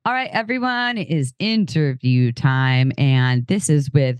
All right, everyone, it is interview time. And this is with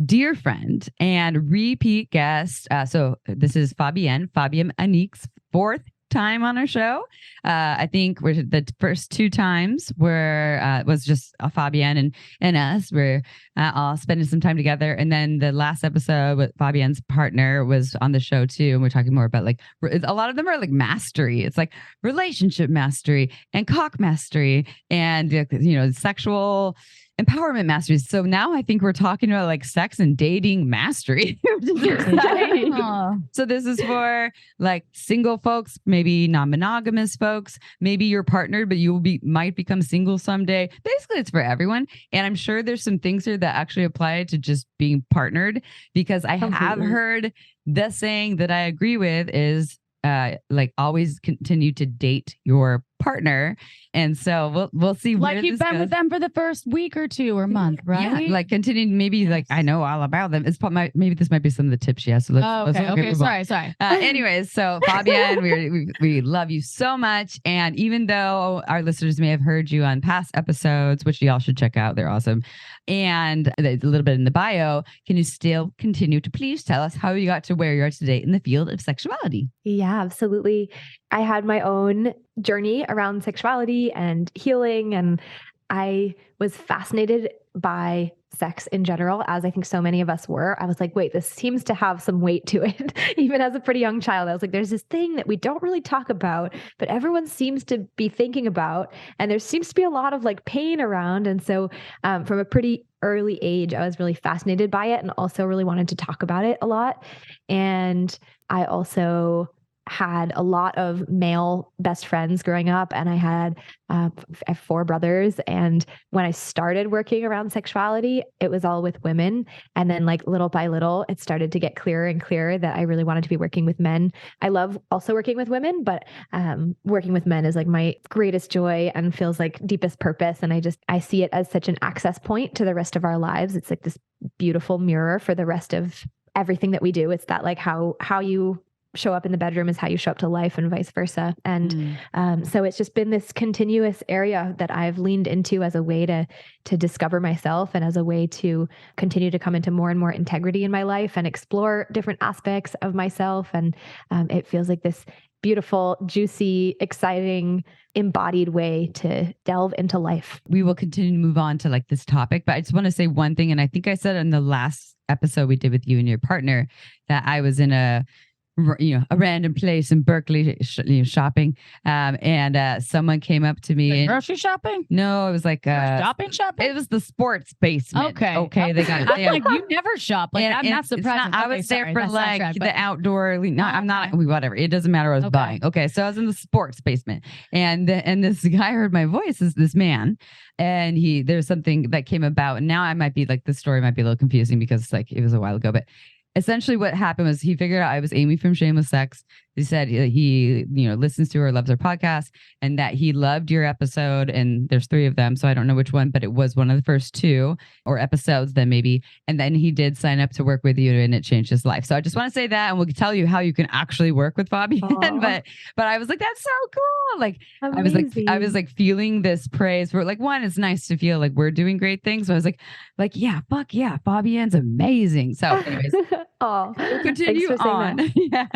dear friend and repeat guest. So this is Fabienne Annick's fourth time on our show. I think we're the first two times were was just Fabienne and us. We're all spending some time together. And then the last episode with Fabienne's partner was on the show too. And we're talking more about like a lot of them are like mastery. It's like relationship mastery and cock mastery and sexual empowerment mastery. So now I think we're talking about like sex and dating mastery, which is exciting. So this is for like single folks, maybe non-monogamous folks, maybe you're partnered, but you might become single someday. Basically, it's for everyone. And I'm sure there's some things here that actually apply to just being partnered, because I have heard the saying that I agree with is like always continue to date your partner. And so we'll see. Like you've been with them for the first week or two or month, right? Yeah, like continue. Maybe like I know all about them. It's maybe this might be some of the tips she has. So let's sorry. Anyways, so Fabienne, we love you so much. And even though our listeners may have heard you on past episodes, which y'all should check out, they're awesome, and a little bit in the bio, can you still continue to please tell us how you got to where you are today in the field of sexuality? Yeah, absolutely. I had my own journey around sexuality and healing, and I was fascinated by sex in general, as I think so many of us were. I was like, wait, this seems to have some weight to it. Even as a pretty young child, I was like, there's this thing that we don't really talk about, but everyone seems to be thinking about. And there seems to be a lot of like pain around. And so from a pretty early age, I was really fascinated by it and also really wanted to talk about it a lot. And I also had a lot of male best friends growing up, and I had I have 4 brothers. And when I started working around sexuality, it was all with women. And then like little by little, it started to get clearer and clearer that I really wanted to be working with men. I love also working with women, but working with men is like my greatest joy and feels like deepest purpose. And I see it as such an access point to the rest of our lives. It's like this beautiful mirror for the rest of everything that we do. It's that like how you show up in the bedroom is how you show up to life, and vice versa. And so it's just been this continuous area that I've leaned into as a way to discover myself and as a way to continue to come into more and more integrity in my life and explore different aspects of myself. And it feels like this beautiful, juicy, exciting, embodied way to delve into life. We will continue to move on to like this topic, but I just want to say one thing. And I think I said in the last episode we did with you and your partner that I was in a random place in Berkeley, shopping. And someone came up to me. Grocery shopping? No, it was like shopping. It was the sports basement. Okay. They got it. Like you never shop. Like I'm not surprised. I was there for like the outdoor. No, I'm not. Whatever. It doesn't matter. I was buying. Okay, so I was in the sports basement, and this guy heard my voice. Is this man? And there's something that came about, and now I might be like the story might be a little confusing because like it was a while ago, but. Essentially what happened was he figured out I was Amy from Shameless Sex. He said he listens to or loves our podcast and that he loved your episode. And there's 3 of them. So I don't know which one, but it was one of the first 2 or episodes then maybe. And then he did sign up to work with you and it changed his life. So I just want to say that, and we'll tell you how you can actually work with Fabienne. But I was like, that's so cool. Like amazing. I was like feeling this praise for like, one, it's nice to feel like we're doing great things. So I was like, yeah, fuck yeah, Fabienne's amazing. So anyways. Oh, continue on. Yeah.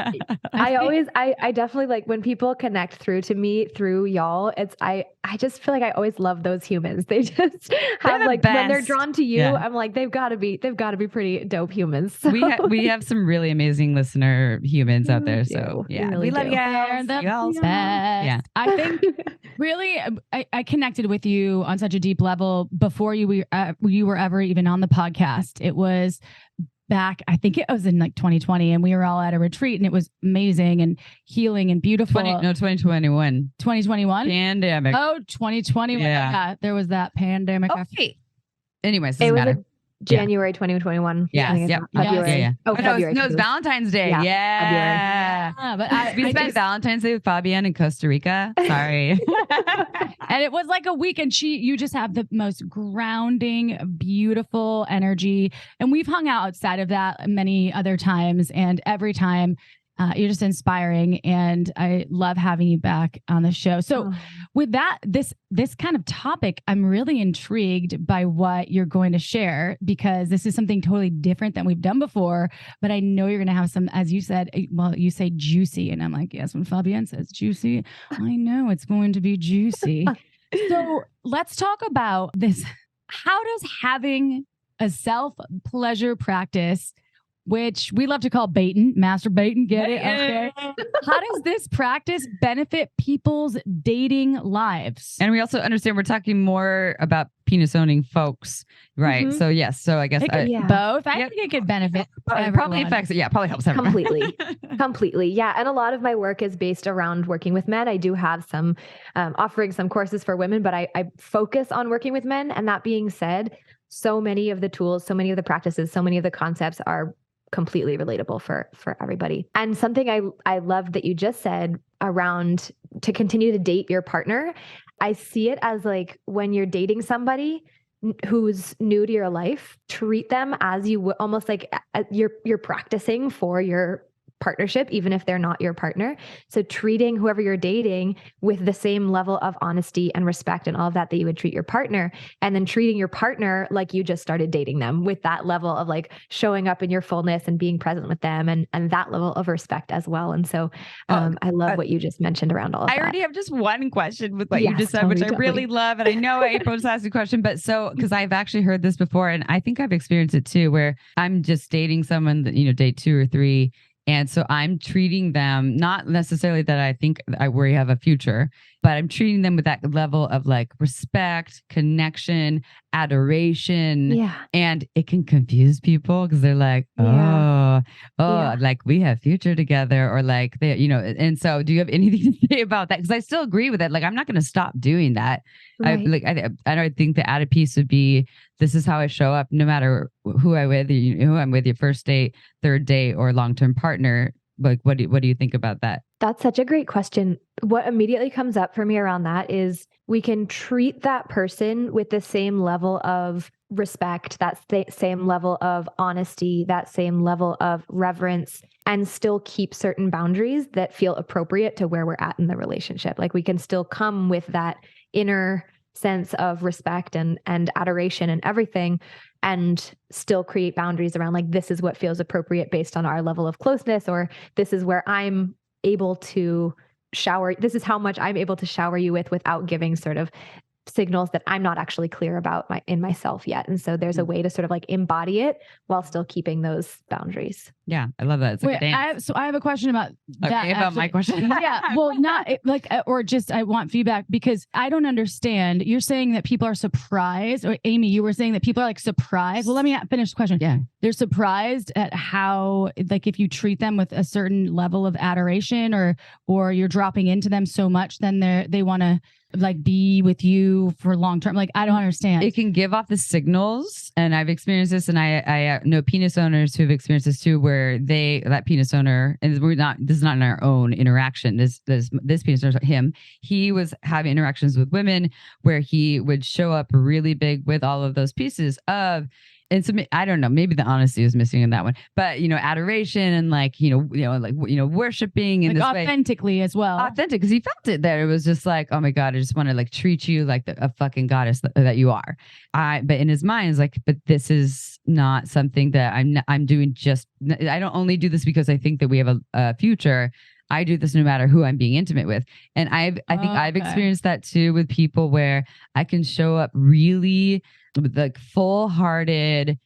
I definitely like when people connect through to me through y'all. I just feel like I always love those humans. They just have like when they're drawn to you, I'm like they've got to be pretty dope humans. So. We have some really amazing listener humans out there. So yeah, we love you. They're the best. Yeah, I think really I connected with you on such a deep level before you were ever even on the podcast. It was back, I think it was in like 2020, and we were all at a retreat and it was amazing and healing and beautiful. 2021. 2021? Pandemic. Oh, 2021. Yeah. There was that pandemic. Okay. Anyways, doesn't matter. January 2021. Yeah. February. Oh, February. No, it's Valentine's Day. Yeah. But we spent Valentine's Day with Fabienne in Costa Rica. Sorry. And it was like a week, and you just have the most grounding, beautiful energy. And we've hung out outside of that many other times, and every time You're just inspiring, and I love having you back on the show. So with that, this kind of topic, I'm really intrigued by what you're going to share, because this is something totally different than we've done before, but I know you're going to have some, as you said, well, you say juicy, and I'm like, yes, when Fabienne says juicy, I know it's going to be juicy. So let's talk about this. How does having a self-pleasure practice, which we love to call batin, masturbating, get it? Okay. How does this practice benefit people's dating lives? And we also understand we're talking more about penis owning folks, right? Mm-hmm. So yes, so I guess both. I think it could benefit. Probably affects it. Yeah, probably helps everyone. Completely. Yeah. And a lot of my work is based around working with men. I do have some offering some courses for women, but I focus on working with men. And that being said, so many of the tools, so many of the practices, so many of the concepts are completely relatable for everybody. And something I love that you just said around to continue to date your partner. I see it as like when you're dating somebody who's new to your life, treat them as you would almost like you're practicing for your partnership, even if they're not your partner. So treating whoever you're dating with the same level of honesty and respect and all of that you would treat your partner, and then treating your partner like you just started dating them with that level of like showing up in your fullness and being present with them and that level of respect as well. And so I love what you just mentioned around all of that. I already have just one question with what you just said, which I really love. And I know April just asked a question, but because I've actually heard this before, and I think I've experienced it too, where I'm just dating someone that, date 2 or 3. And so I'm treating them, not necessarily that I think we have a future, but I'm treating them with that level of like respect, connection, adoration. Yeah. And it can confuse people because they're like, like we have future together, or like they, and so do you have anything to say about that? Because I still agree with it. Like, I'm not going to stop doing that. Right. I don't think the added piece would be, this is how I show up no matter who I'm with, who I'm with, your first date, third date, or long-term partner. Like, what do you think about that? That's such a great question. What immediately comes up for me around that is we can treat that person with the same level of respect, that same level of honesty, that same level of reverence, and still keep certain boundaries that feel appropriate to where we're at in the relationship. Like, we can still come with that inner sense of respect and adoration and everything, and still create boundaries around like, this is what feels appropriate based on our level of closeness, or this is where I'm able to shower. This is how much I'm able to shower you with without giving sort of signals that I'm not actually clear about in myself yet. And so there's a way to sort of like embody it while still keeping those boundaries. Yeah, I love that. It's like a dance. I have a question about that. Okay, about my question. Yeah, well, not like, or just I want feedback, because I don't understand. You're saying that people are surprised, or Amy, you were saying that people are like surprised. Well, let me finish the question. Yeah, they're surprised at how, like, if you treat them with a certain level of adoration, or you're dropping into them so much, then they want to like be with you for long term. Like, I don't understand. It can give off the signals, and I've experienced this, and I know penis owners who've experienced this too, where that penis owner, and this is not in our own interaction. This penis owner, he was having interactions with women where he would show up really big with all of those pieces of. And so I don't know, maybe the honesty was missing in that one, but adoration and like, worshiping in like this authentically way. As well. Authentic, because he felt it there. It was just like, oh my God, I just want to like treat you like a fucking goddess that you are. But in his mind, it's like, but this is not something that I'm doing. I don't only do this because I think that we have a future. I do this no matter who I'm being intimate with. And I think I've experienced that too with people where I can show up really like full-heartedly,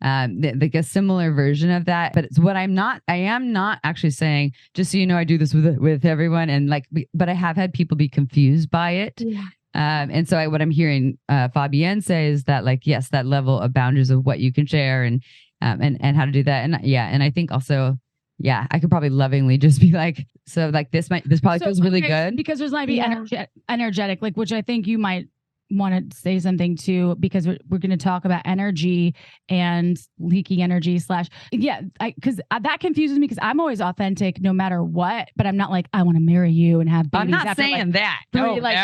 like a similar version of that. But it's what I am not actually saying, just so you know, I do this with everyone. And like, but I have had people be confused by it. Yeah. And so what I'm hearing Fabienne say is that, like, yes, that level of boundaries of what you can share and how to do that. And and I think also, yeah, I could probably lovingly just be like, so like this probably feels really good. Because there's might be energetic, like, which I think you might want to say something too, because we're going to talk about energy and leaking energy because that confuses me, because I'm always authentic no matter what, but I'm not like, I want to marry you and have babies. I'm not saying that. No. Like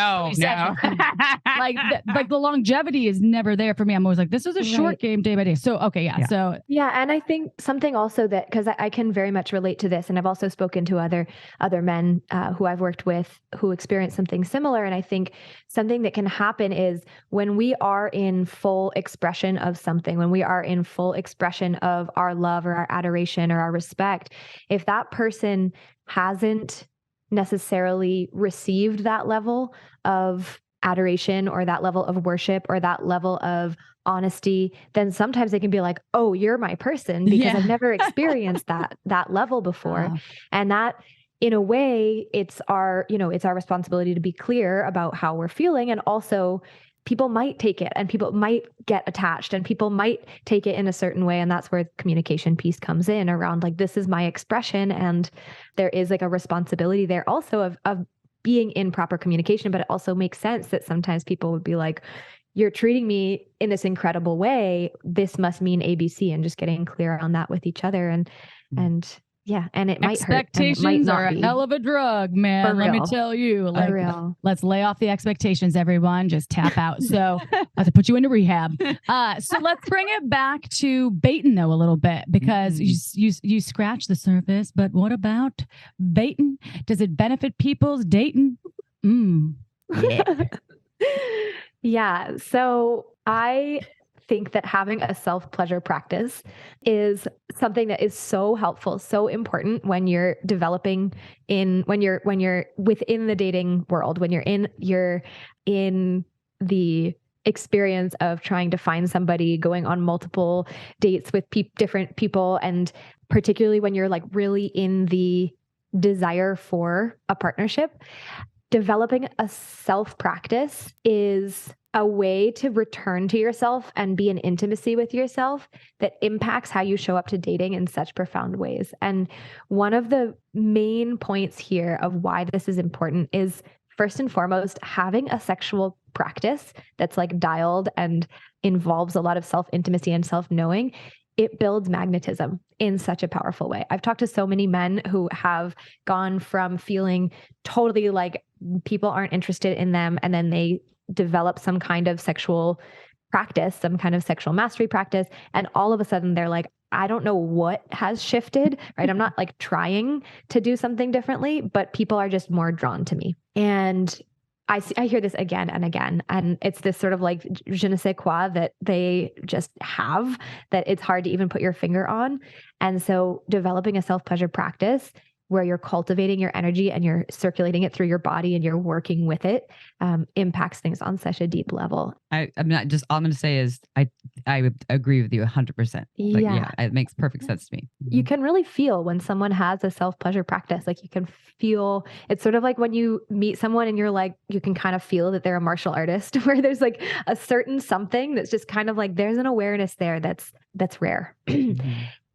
like the longevity is never there for me. I'm always like, this is a short game day by day. So, okay. Yeah. So yeah. And I think something also that, cause I can very much relate to this. And I've also spoken to other men who I've worked with who experience something similar. And I think something that can happen is when we are in full expression of something, when we are in full expression of our love or our adoration or our respect, if that person hasn't necessarily received that level of adoration or that level of worship or that level of honesty, then sometimes they can be like, oh, you're my person, because I've never experienced that level before. And that, in a way, it's our responsibility to be clear about how we're feeling. And also people might take it and people might get attached and people might take it in a certain way. And that's where the communication piece comes in around like, this is my expression. And there is like a responsibility there also of being in proper communication, but it also makes sense that sometimes people would be like, you're treating me in this incredible way. This must mean ABC, and just getting clear on that with each other. And it might hurt. Expectations are a hell of a drug, man. Let me tell you. Like, let's lay off the expectations, everyone. Just tap out. So I have to put you into rehab. So let's bring it back to batin though a little bit, because you scratch the surface, but what about batin? Does it benefit people's dating? Yeah. Yeah. So I think that having a self-pleasure practice is something that is so helpful, so important when you're developing when you're within the dating world, when you're in the experience of trying to find somebody, going on multiple dates with different people, and particularly when you're like really in the desire for a partnership. Developing a self practice is a way to return to yourself and be in intimacy with yourself that impacts how you show up to dating in such profound ways. And one of the main points here of why this is important is, first and foremost, having a sexual practice that's like dialed and involves a lot of self-intimacy and self-knowing. It builds magnetism in such a powerful way. I've talked to so many men who have gone from feeling totally like people aren't interested in them, and then they develop some kind of sexual practice, some kind of sexual mastery practice, and all of a sudden they're like, I don't know what has shifted, right? I'm not like trying to do something differently, but people are just more drawn to me. And I hear this again and again, and it's this sort of like je ne sais quoi that they just have that it's hard to even put your finger on. And so developing a self-pleasure practice where you're cultivating your energy and you're circulating it through your body and you're working with it, impacts things on such a deep level. I'm going to say is I would agree with you 100%. Like, it makes perfect sense to me. You can really feel when someone has a self-pleasure practice. Like you can feel, it's sort of like when you meet someone and you're like, you can kind of feel that they're a martial artist, where there's like a certain something that's just kind of like, there's an awareness there that's rare.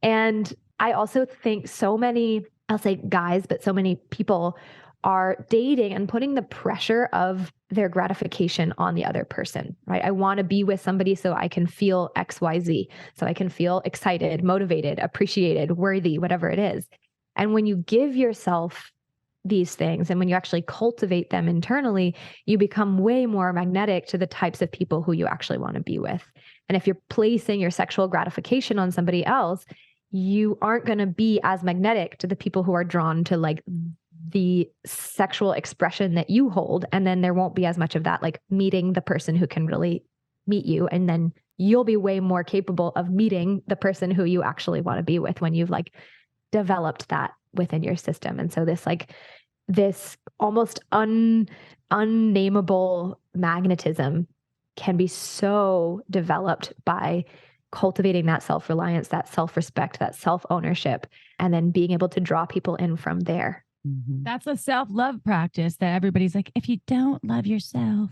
And I also think so many, I'll say guys, but so many people are dating and putting the pressure of their gratification on the other person, right? I want to be with somebody so I can feel XYZ, so I can feel excited, motivated, appreciated, worthy, whatever it is. And when you give yourself these things and when you actually cultivate them internally, you become way more magnetic to the types of people who you actually want to be with. And if you're placing your sexual gratification on somebody else, you aren't going to be as magnetic to the people who are drawn to like the sexual expression that you hold. And then there won't be as much of that, like meeting the person who can really meet you. And then you'll be way more capable of meeting the person who you actually want to be with when you've like developed that within your system. And so this almost unnameable magnetism can be so developed by cultivating that self-reliance, that self-respect, that self-ownership, and then being able to draw people in from there. That's a self-love practice that everybody's like, if you don't love yourself,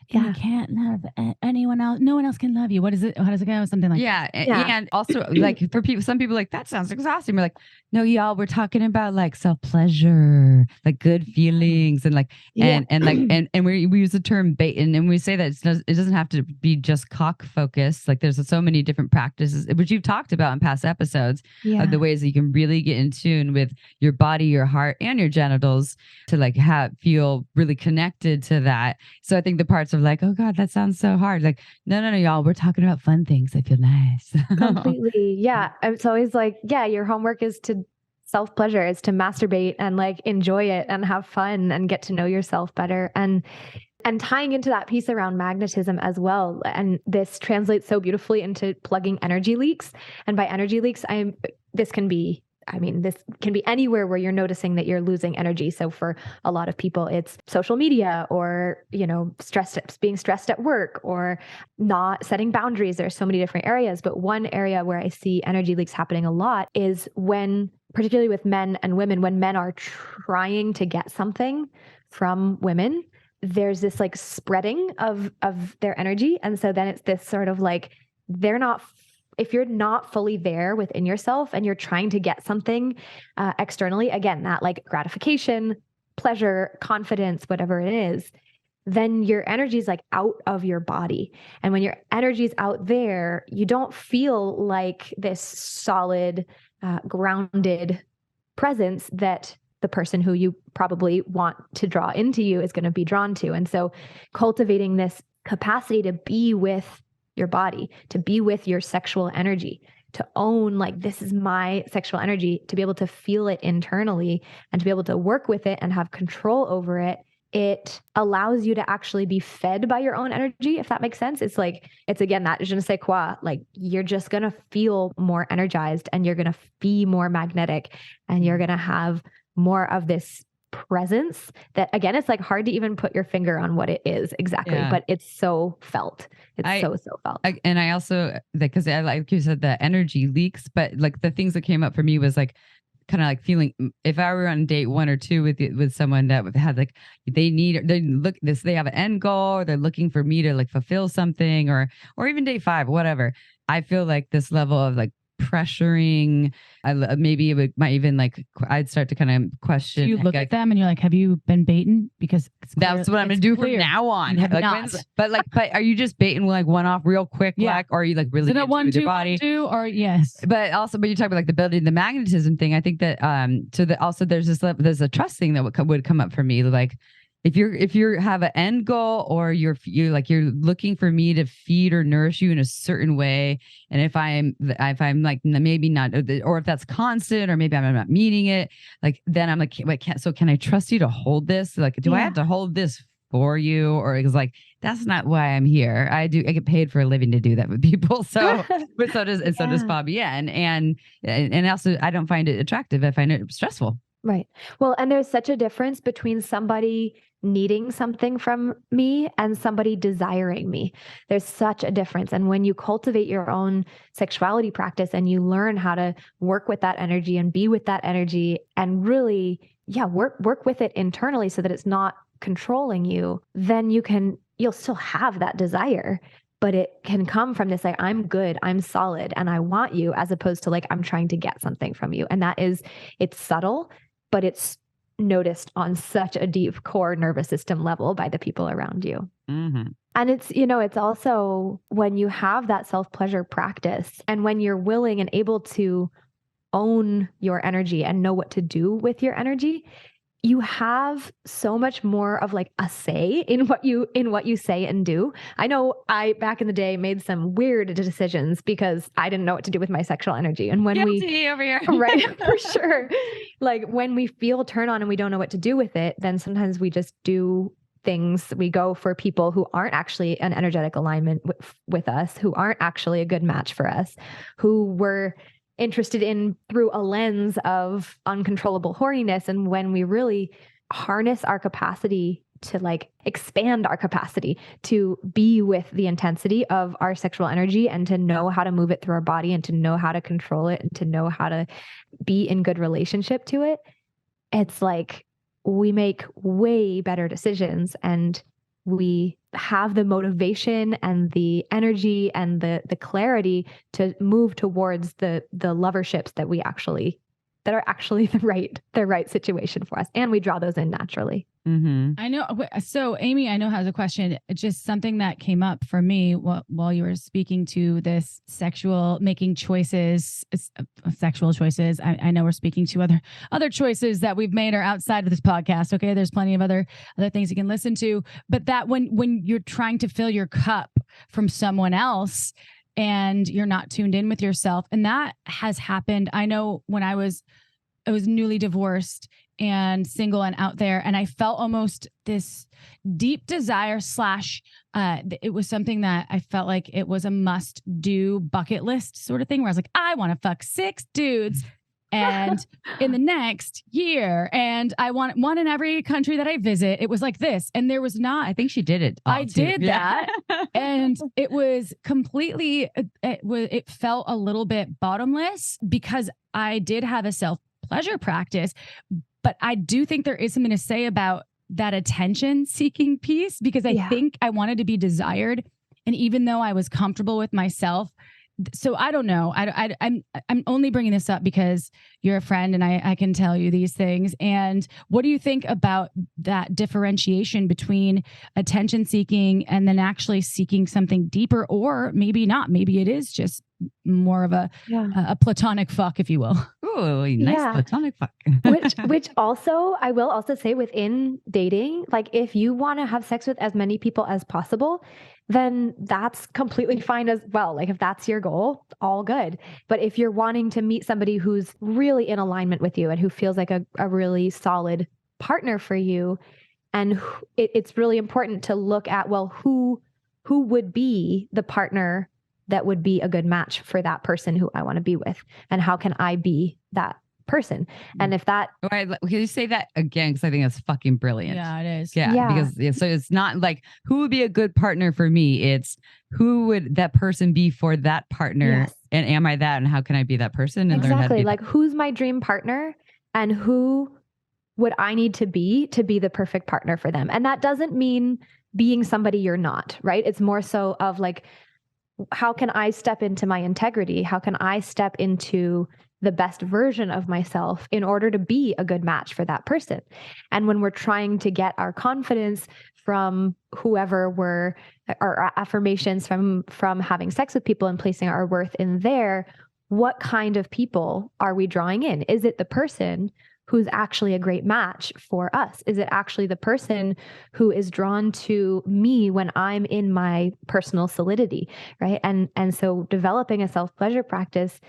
you can't love anyone else. No one else can love you. What is it? How does it go? Something like that. And also like for people, some people like, that sounds exhausting. We're like, no, y'all, we're talking about like self-pleasure, like good feelings and like, and we use the term batin, and we say that it doesn't have to be just cock focused. Like there's so many different practices, which you've talked about in past episodes of the ways that you can really get in tune with your body, your heart, and your genitals to like feel really connected to that. So I think the parts of like, oh God, that sounds so hard. Like, no, y'all, we're talking about fun things. I feel nice. Completely. Yeah. It's always like, yeah, your homework is to self-pleasure, is to masturbate and like enjoy it and have fun and get to know yourself better. And tying into that piece around magnetism as well. And this translates so beautifully into plugging energy leaks. And by energy leaks, this can be anywhere where you're noticing that you're losing energy. So for a lot of people, it's social media or, being stressed at work or not setting boundaries. There's so many different areas. But one area where I see energy leaks happening a lot is when, particularly with men and women, when men are trying to get something from women, there's this like spreading of their energy. And so then it's this sort of like, if you're not fully there within yourself and you're trying to get something externally, again, that like gratification, pleasure, confidence, whatever it is, then your energy is like out of your body. And when your energy is out there, you don't feel like this solid, grounded presence that the person who you probably want to draw into you is going to be drawn to. And so cultivating this capacity to be with your body, to be with your sexual energy, to own like, this is my sexual energy, to be able to feel it internally and to be able to work with it and have control over it. It allows you to actually be fed by your own energy, if that makes sense. It's like, it's again, that je ne sais quoi, like you're just going to feel more energized and you're going to be more magnetic and you're going to have more of this presence that, again, it's like hard to even put your finger on what it is exactly, but it's so felt. It's so felt. And I also, because I like you said, the energy leaks, but like the things that came up for me was like, kind of like feeling, if I were on date 1 or 2 with someone that had like, they have an end goal, or they're looking for me to like fulfill something, or even date 5, whatever. I feel like this level of like pressuring, maybe might even like, I'd start to kind of question. Do you look at them and you're like, have you been baiting? Because that's what I'm going to do from now on. But are you just baiting like one off real quick? Like, or are you like really into your body? Yes. But you talk about like the ability, the magnetism thing. I think that, also there's a trust thing that would come up for me. Like, if you have an end goal, or you're looking for me to feed or nourish you in a certain way, and if I'm like maybe not, or if that's constant, or maybe I'm not meeting it, like then I'm like, wait, can I trust you to hold this? Like, do I have to hold this for you? Or it's like, that's not why I'm here. I get paid for a living to do that with people. So, but so does Fabienne, and also I don't find it attractive. I find it stressful. Right. Well, and there's such a difference between somebody needing something from me and somebody desiring me. There's such a difference. And when you cultivate your own sexuality practice and you learn how to work with that energy and be with that energy and really, work with it internally so that it's not controlling you, then you'll still have that desire, but it can come from this, like, I'm good, I'm solid, and I want you, as opposed to like, I'm trying to get something from you. And it's subtle, but it's noticed on such a deep core nervous system level by the people around you. Mm-hmm. And it's also when you have that self-pleasure practice and when you're willing and able to own your energy and know what to do with your energy, you have so much more of like a say in what you say and do. I know I, back in the day, made some weird decisions because I didn't know what to do with my sexual energy. And when Guilty over here. Right, for sure. Like when we feel turn on and we don't know what to do with it, then sometimes we just do things. We go for people who aren't actually an energetic alignment with us, who aren't actually a good match for us, who we're interested in through a lens of uncontrollable horniness. And when we really harness our capacity to like expand our capacity to be with the intensity of our sexual energy and to know how to move it through our body and to know how to control it and to know how to be in good relationship to it, it's like we make way better decisions and we have the motivation and the energy and the clarity to move towards the loverships that are actually the right situation for us. And we draw those in naturally. I know. So Amy, I know has a question. It's just something that came up for me while you were speaking to this making choices, sexual choices. I know we're speaking to other choices that we've made are outside of this podcast. Okay. There's plenty of other things you can listen to, but that when you're trying to fill your cup from someone else and you're not tuned in with yourself, and that has happened. I know when I was newly divorced and single and out there, and I felt almost this deep desire / it was something that I felt like it was a must do bucket list sort of thing where I was like, I want to fuck 6 dudes and in the next year, and I want one in every country that I visit. It was like this, and there was not. I think she did it. I did that, and it was completely. It felt a little bit bottomless because I did have a self-pleasure practice, but I do think there is something to say about that attention-seeking piece, because I think I wanted to be desired, and even though I was comfortable with myself. So I don't know. I'm only bringing this up because you're a friend and I can tell you these things. And what do you think about that differentiation between attention seeking and then actually seeking something deeper, or maybe not? Maybe it is just more of a platonic fuck, if you will. Ooh, nice platonic fuck. which also, I will also say within dating, like if you want to have sex with as many people as possible, then that's completely fine as well. Like if that's your goal, all good. But if you're wanting to meet somebody who's really in alignment with you and who feels like a really solid partner for you, and it's really important to look at, well, who would be the partner that would be a good match for that person who I want to be with, and how can I be that person? And if that, can you say that again? Because I think that's fucking brilliant. Yeah, it is. Yeah. Because so it's not like who would be a good partner for me. It's who would that person be for that partner, and am I that, and how can I be that person? And learn how to be like who's my dream partner, and who would I need to be the perfect partner for them. And that doesn't mean being somebody you're not, right? It's more so of like, how can I step into my integrity? How can I step into the best version of myself in order to be a good match for that person? And when we're trying to get our confidence from whoever or our affirmations from having sex with people and placing our worth in there, what kind of people are we drawing in? Is it the person who's actually a great match for us? Is it actually the person who is drawn to me when I'm in my personal solidity, right? And so developing a self-pleasure practice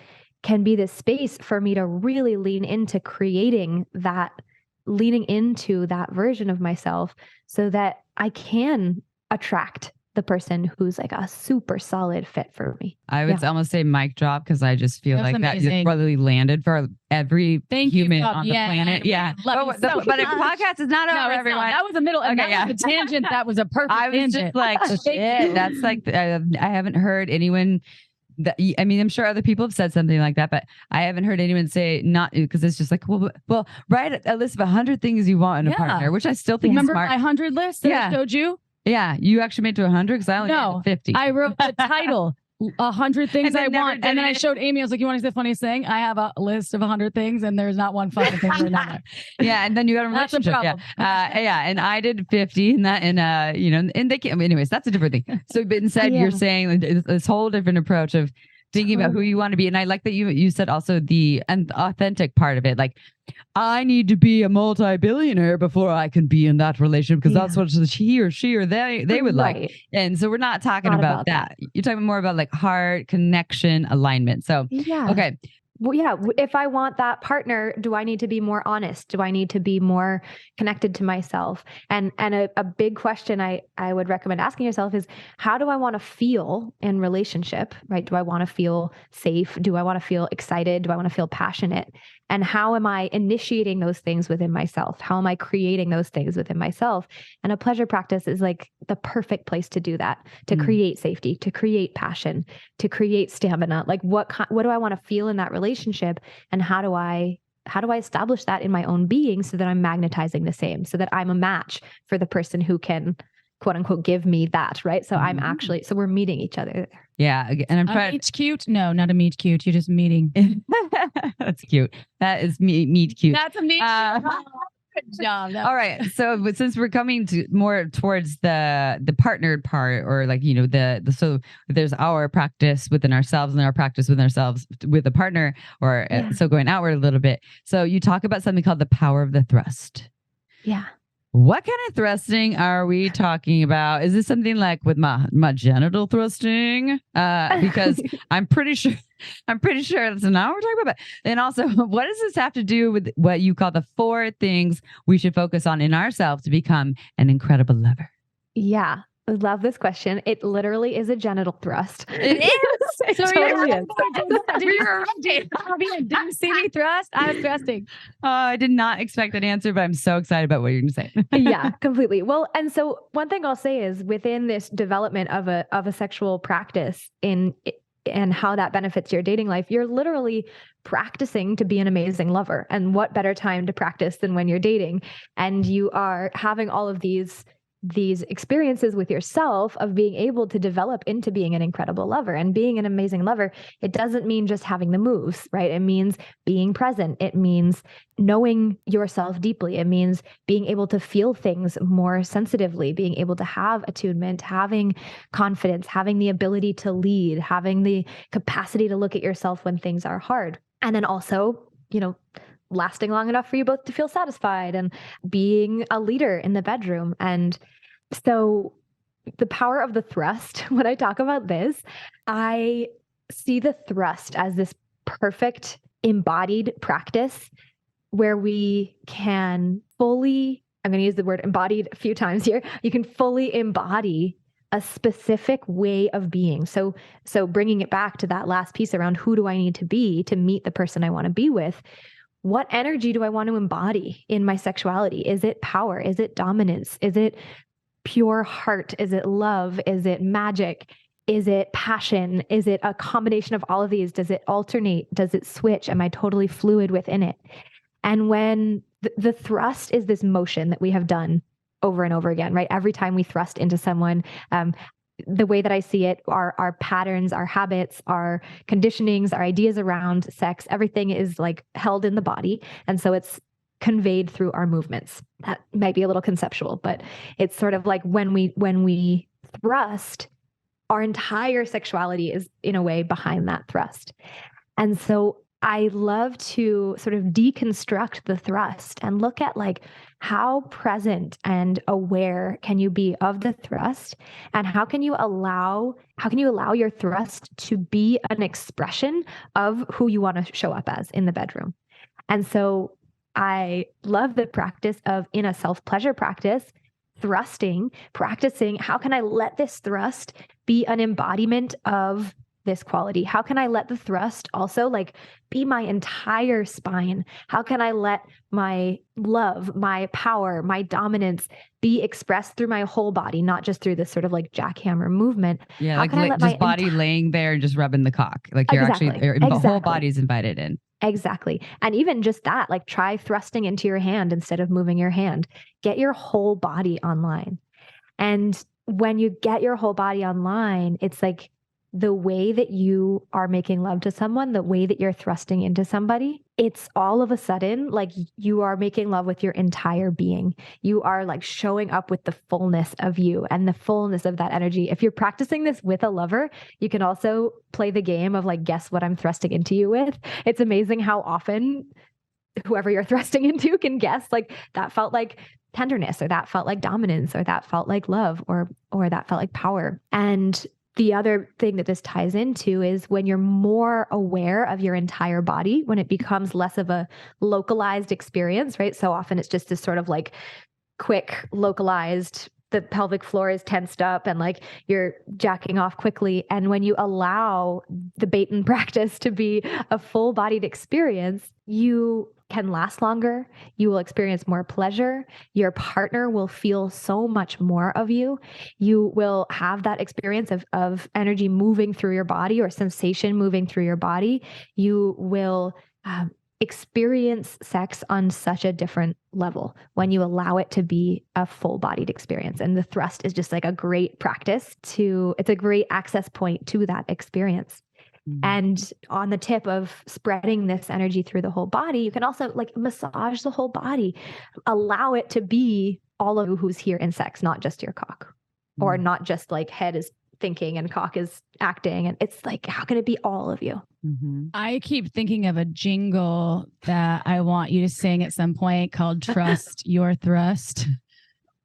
can be this space for me to really lean into that version of myself so that I can attract the person who's like a super solid fit for me. I would almost say mic drop, because I just feel like amazing. That probably landed for every human on the planet. Yeah. But a podcast is not over, everyone. That was a middle. Okay, that was a tangent. That was a perfect tangent. Just like, shit. That's like, I haven't heard anyone I'm sure other people have said something like that, but I haven't heard anyone say not, because it's just like, well, write a list of 100 things you want in a partner, which I still think is smart. Remember my 100 list that I showed you? Yeah, you actually made it to 100 because I only made 50. I wrote the title, 100 things I want, and then I showed Amy. I was like, "You want to see the funniest thing? I have a list of 100 things, and there's not one fucking thing in there." Yeah, and then you got a relationship. And I did 50, and they can't. Anyways, that's a different thing. So, but instead, you're saying this whole different approach of thinking about who you want to be. And I like that you said also the authentic part of it. Like, I need to be a multi-billionaire before I can be in that relationship, because that's what he or she or they would like. And so we're not talking about that. You're talking more about like heart connection, alignment. So, okay. Well, yeah. If I want that partner, do I need to be more honest? Do I need to be more connected to myself? And a big question I would recommend asking yourself is, how do I want to feel in relationship, right? Do I want to feel safe? Do I want to feel excited? Do I want to feel passionate? And how am I initiating those things within myself? How am I creating those things within myself? And a pleasure practice is like the perfect place to do that, to create safety, to create passion, to create stamina. Like what do I want to feel in that relationship? And how do I establish that in my own being so that I'm magnetizing the same, so that I'm a match for the person who can, quote unquote, give me that, right? So so we're meeting each other. Yeah. And I'm trying. Meet cute? No, not a meet cute. You're just meeting. That's cute. That is meet cute. That's a meet cute. Good job. All right. So, but since we're coming to more towards the partnered part, or like, so there's our practice within ourselves and our practice within ourselves with a partner, or so going outward a little bit. So you talk about something called the power of the thrust. Yeah. What kind of thrusting are we talking about? Is this something like with my genital thrusting? Because I'm pretty sure that's not what we're talking about. And also, what does this have to do with what you call the 4 things we should focus on in ourselves to become an incredible lover? Yeah. I love this question. It literally is a genital thrust. It is. It totally is. Did you see me thrust? I was thrusting. I did not expect that answer, but I'm so excited about what you're going to say. Yeah, completely. Well, and so one thing I'll say is within this development of a sexual practice and how that benefits your dating life, you're literally practicing to be an amazing lover. And what better time to practice than when you're dating and you are having all of these experiences with yourself of being able to develop into being an incredible lover. And being an amazing lover, it doesn't mean just having the moves, right? It means being present. It means knowing yourself deeply. It means being able to feel things more sensitively, being able to have attunement, having confidence, having the ability to lead, having the capacity to look at yourself when things are hard. And then also, lasting long enough for you both to feel satisfied and being a leader in the bedroom. And so the power of the thrust, when I talk about this, I see the thrust as this perfect embodied practice where we can fully, I'm going to use the word embodied a few times here. You can fully embody a specific way of being. So bringing it back to that last piece around who do I need to be to meet the person I want to be with? What energy do I want to embody in my sexuality? Is it power? Is it dominance? Is it pure heart? Is it love? Is it magic? Is it passion? Is it a combination of all of these? Does it alternate? Does it switch? Am I totally fluid within it? And when the thrust is this motion that we have done over and over again, right? Every time we thrust into someone, the way that I see it, our patterns, our habits, our conditionings, our ideas around sex, everything is like held in the body. And so it's conveyed through our movements. That might be a little conceptual, but it's sort of like when we thrust, our entire sexuality is in a way behind that thrust. And so I love to sort of deconstruct the thrust and look at like how present and aware can you be of the thrust, and how can you allow your thrust to be an expression of who you want to show up as in the bedroom. And so I love the practice of, in a self-pleasure practice, practicing, how can I let this thrust be an embodiment of this quality? How can I let the thrust also like be my entire spine? How can I let my love, my power, my dominance be expressed through my whole body, not just through this sort of like jackhammer movement? Yeah, how like can I let just body laying there and just rubbing the cock. Like you're the whole body's invited in. Exactly. And even just that, like try thrusting into your hand instead of moving your hand. Get your whole body online. And when you get your whole body online, it's like the way that you are making love to someone, the way that you're thrusting into somebody, it's all of a sudden like you are making love with your entire being. You are like showing up with the fullness of you and the fullness of that energy. If you're practicing this with a lover, you can also play the game of like, guess what I'm thrusting into you with. It's amazing how often whoever you're thrusting into can guess, like that felt like tenderness, or that felt like dominance, or that felt like love, or that felt like power. And the other thing that this ties into is when you're more aware of your entire body, when it becomes less of a localized experience, right? So often it's just this sort of like quick, localized, the pelvic floor is tensed up and like you're jacking off quickly. And when you allow the batin practice to be a full-bodied experience, you can last longer. You will experience more pleasure. Your partner will feel so much more of you. You will have that experience of energy moving through your body, or sensation moving through your body. You will experience sex on such a different level when you allow it to be a full-bodied experience. And the thrust is just like a great practice it's a great access point to that experience. And on the tip of spreading this energy through the whole body, you can also like massage the whole body, allow it to be all of who's here in sex, not just your cock, or not just like head is thinking and cock is acting. And it's like, how can it be all of you? I keep thinking of a jingle that I want you to sing at some point called Trust Your Thrust.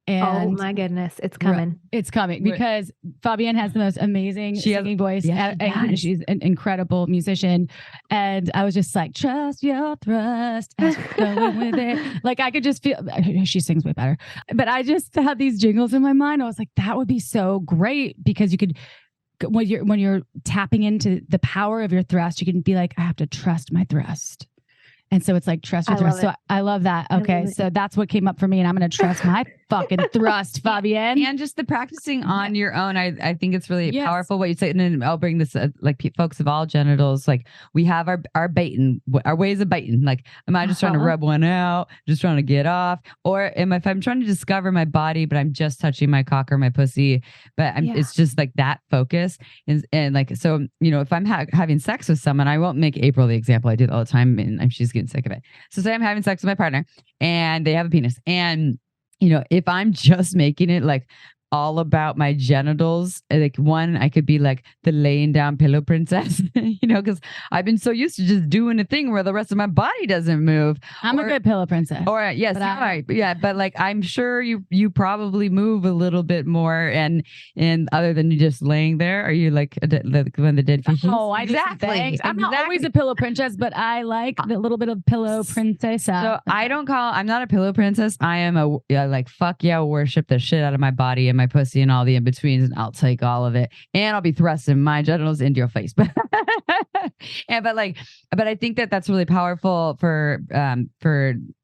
And oh my goodness, it's coming. It's coming because Fabienne has the most amazing singing voice. And she's an incredible musician. And I was just like, trust your thrust, going with it. Like I could just feel, she sings way better. But I just had these jingles in my mind. I was like, that would be so great because you could, when you're tapping into the power of your thrust, you can be like, I have to trust my thrust. And so it's like trust your thrust. So I love that. Okay. So that's what came up for me. And I'm going to trust my fucking thrust, Fabienne. And just the practicing on your own. I think it's really powerful what you say. And then I'll bring this, like folks of all genitals, like we have our batin, our ways of biting. Like, am I just trying to rub one out, just trying to get off? Or if I'm trying to discover my body, but I'm just touching my cock or my pussy, but it's just like that focus. And like, so, if I'm having sex with someone, I won't make April the example. I do it all the time and she's getting sick of it. So say I'm having sex with my partner and they have a penis, and if I'm just making it like all about my genitals, like one, I could be like the laying down pillow princess, because I've been so used to just doing a thing where the rest of my body doesn't move. I'm a good pillow princess. Or yes, but like I'm sure you probably move a little bit more, and other than you just laying there, are you like when the dead fish? Oh, exactly. I'm not always a pillow princess, but I like the little bit of pillow princess. So I'm not a pillow princess. I am like fuck yeah, worship the shit out of my body and my pussy and all the in-betweens, and I'll take all of it, and I'll be thrusting my genitals into your face. But I think that's really powerful for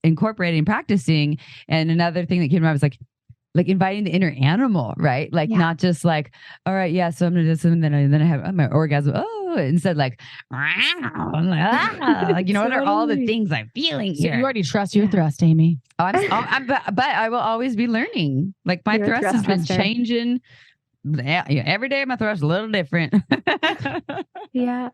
incorporating, practicing. And another thing that came to mind was like inviting the inner animal, right? Like not just like, all right, yeah, so I'm gonna do this, and then I have my orgasm. Oh, instead like, like what are all the things I'm feeling here? So you already trust your thrust, Amy. But I will always be learning. Like my thrust has been changing. Every day my thrust is a little different. Yeah.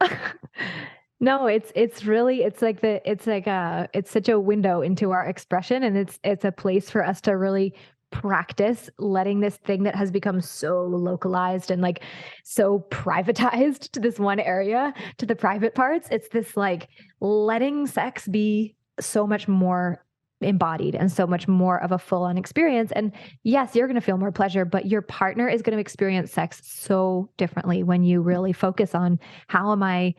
No, it's really, it's such a window into our expression, and it's a place for us to really practice letting this thing that has become so localized and like so privatized to this one area, to the private parts. It's this like letting sex be so much more embodied and so much more of a full-on experience. And yes, you're going to feel more pleasure, but your partner is going to experience sex so differently when you really focus on how am I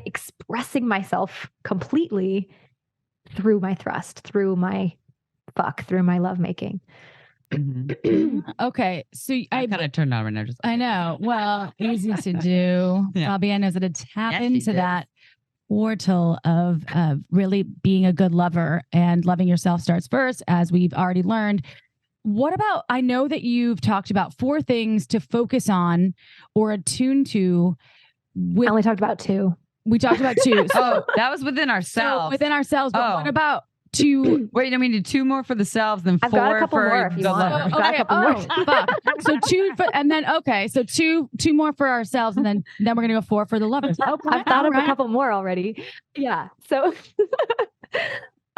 expressing myself completely through my thrust, through my fuck, through my lovemaking. Okay, so I kind of turned on right now. I know. Well, easy to do. Fabienne knows how to tap into that portal of really being a good lover, and loving yourself starts first, as we've already learned. What about, I know that you've talked about 4 things to focus on or attune to. I only talked about 2. We talked about 2. So that was within ourselves. So within ourselves. But what about 2? Wait, I mean, 2 more for the selves, then 4 I've got a couple for more if you the want. lover. I've got a couple more. Fuck. So 2 for, and then so 2 more for ourselves, and then we're gonna go 4 for the lovers. Okay, I've thought of a couple more already. Yeah. So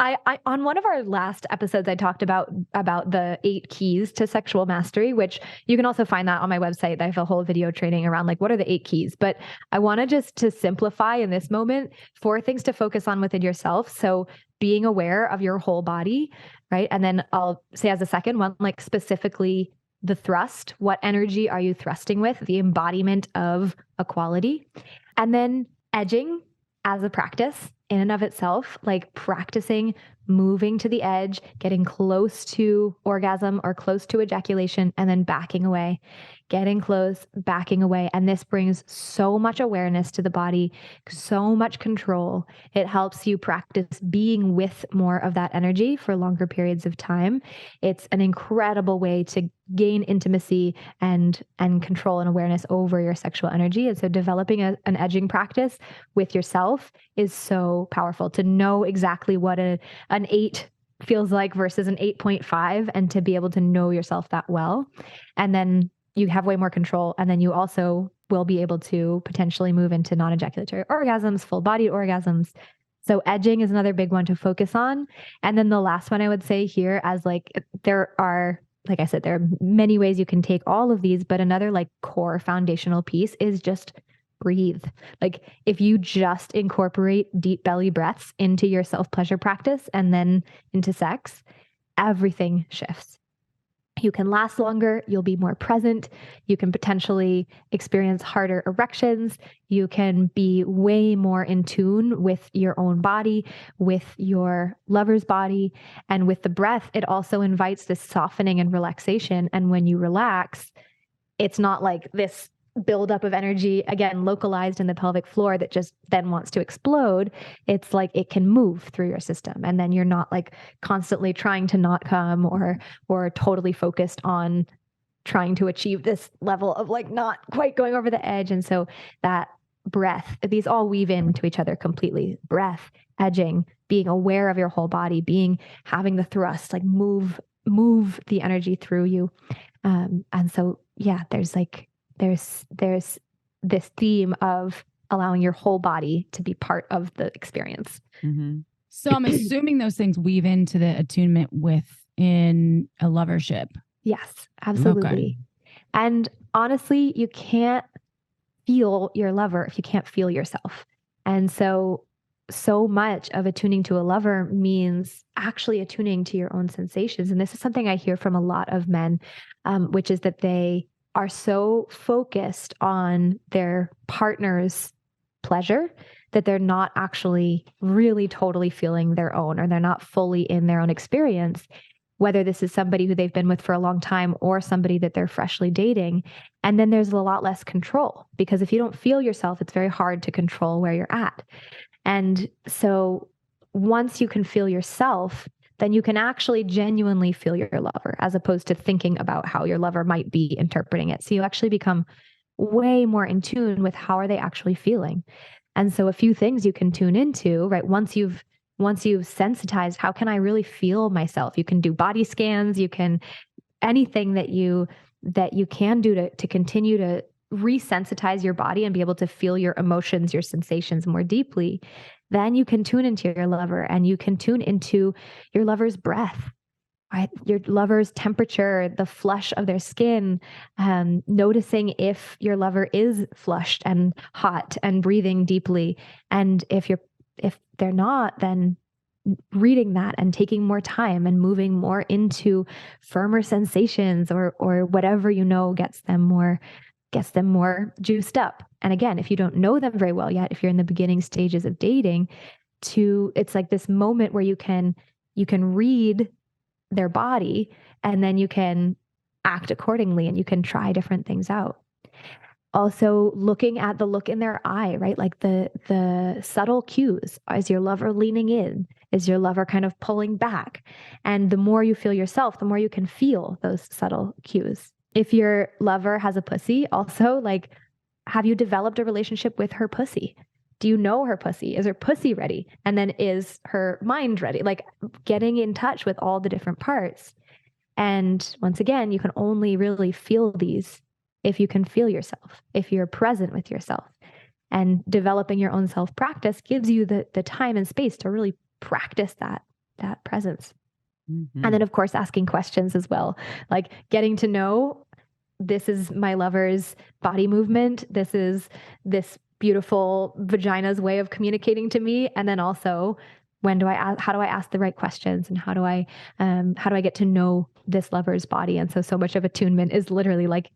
I on one of our last episodes, I talked about the 8 keys to sexual mastery, which you can also find that on my website. I have a whole video training around like, what are the 8 keys? But I want to just to simplify in this moment 4 things to focus on within yourself. So being aware of your whole body, right? And then I'll say as a second one, like specifically the thrust. What energy are you thrusting with? The embodiment of equality. And then edging as a practice in and of itself, like practicing moving to the edge, getting close to orgasm or close to ejaculation, and then backing away, getting close, backing away. And this brings so much awareness to the body, so much control. It helps you practice being with more of that energy for longer periods of time. It's an incredible way to gain intimacy and control and awareness over your sexual energy. And so developing an edging practice with yourself is so powerful, to know exactly what an 8 feels like versus an 8.5, and to be able to know yourself that well. And then you have way more control. And then you also will be able to potentially move into non-ejaculatory orgasms, full body orgasms. So edging is another big one to focus on. And then the last one I would say here, as like, there are, like I said, there are many ways you can take all of these, but another like core foundational piece is just breathe. Like if you just incorporate deep belly breaths into your self-pleasure practice and then into sex, everything shifts. You can last longer. You'll be more present. You can potentially experience harder erections. You can be way more in tune with your own body, with your lover's body, and with the breath. It also invites this softening and relaxation. And when you relax, it's not like this buildup of energy, again, localized in the pelvic floor that just then wants to explode. It's like it can move through your system. And then you're not like constantly trying to not come or totally focused on trying to achieve this level of like not quite going over the edge. And so that breath, these all weave into each other completely. Breath, edging, being aware of your whole body, having the thrust, like move the energy through you. And so, yeah, there's this theme of allowing your whole body to be part of the experience. Mm-hmm. So I'm assuming those things weave into the attunement within a lovership. Yes, absolutely. Okay. And honestly, you can't feel your lover if you can't feel yourself. And so much of attuning to a lover means actually attuning to your own sensations. And this is something I hear from a lot of men, which is that they are so focused on their partner's pleasure that they're not actually really totally feeling their own, or they're not fully in their own experience, whether this is somebody who they've been with for a long time or somebody that they're freshly dating. And then there's a lot less control, because if you don't feel yourself, it's very hard to control where you're at. And so once you can feel yourself, then you can actually genuinely feel your lover, as opposed to thinking about how your lover might be interpreting it. So you actually become way more in tune with how are they actually feeling. And so a few things you can tune into, right? Once you've sensitized, how can I really feel myself? You can do body scans, you can, anything that you can do to continue to resensitize your body and be able to feel your emotions, your sensations more deeply. Then you can tune into your lover, and you can tune into your lover's breath, right? Your lover's temperature, the flush of their skin, noticing if your lover is flushed and hot and breathing deeply. And if they're not, then reading that and taking more time and moving more into firmer sensations or whatever gets them more juiced up. And again, if you don't know them very well yet, if you're in the beginning stages of dating, it's like this moment where you can read their body, and then you can act accordingly, and you can try different things out. Also, looking at the look in their eye, right? Like the subtle cues. Is your lover leaning in? Is your lover kind of pulling back? And the more you feel yourself, the more you can feel those subtle cues. If your lover has a pussy, also, like, have you developed a relationship with her pussy? Do you know her pussy? Is her pussy ready? And then is her mind ready? Like, getting in touch with all the different parts. And once again, you can only really feel these if you can feel yourself, if you're present with yourself. And developing your own self-practice gives you the time and space to really practice that presence. Mm-hmm. And then, of course, asking questions as well, like getting to know, this is my lover's body movement. This is this beautiful vagina's way of communicating to me. And then also, how do I ask the right questions, and how do I get to know this lover's body? And so much of attunement is literally like,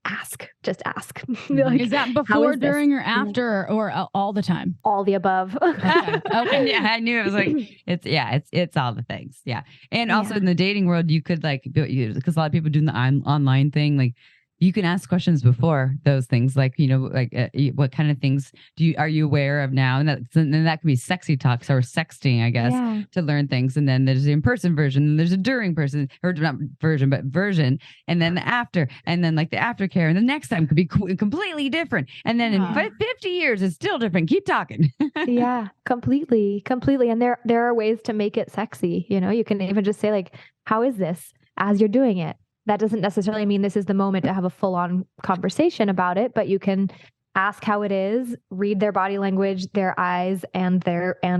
just ask. Like, is that before, during, or after, or all the time? All the above. Okay. Yeah, I knew it was like, it's all the things. Yeah. And also in the dating world, you could because a lot of people doing the online thing, like, you can ask questions before those things, like, what kind of things are you aware of now? And then that could be sexy talks or sexting, I guess, to learn things. And then there's the in-person version, and there's a during person, or not version, but version, and then the after, and then like the aftercare, and the next time could be completely different. And then in 50 years, it's still different. Keep talking. Yeah, completely. And there are ways to make it sexy. You can even just say, like, how is this as you're doing it? That doesn't necessarily mean this is the moment to have a full-on conversation about it, but you can ask how it is, read their body language, their eyes, and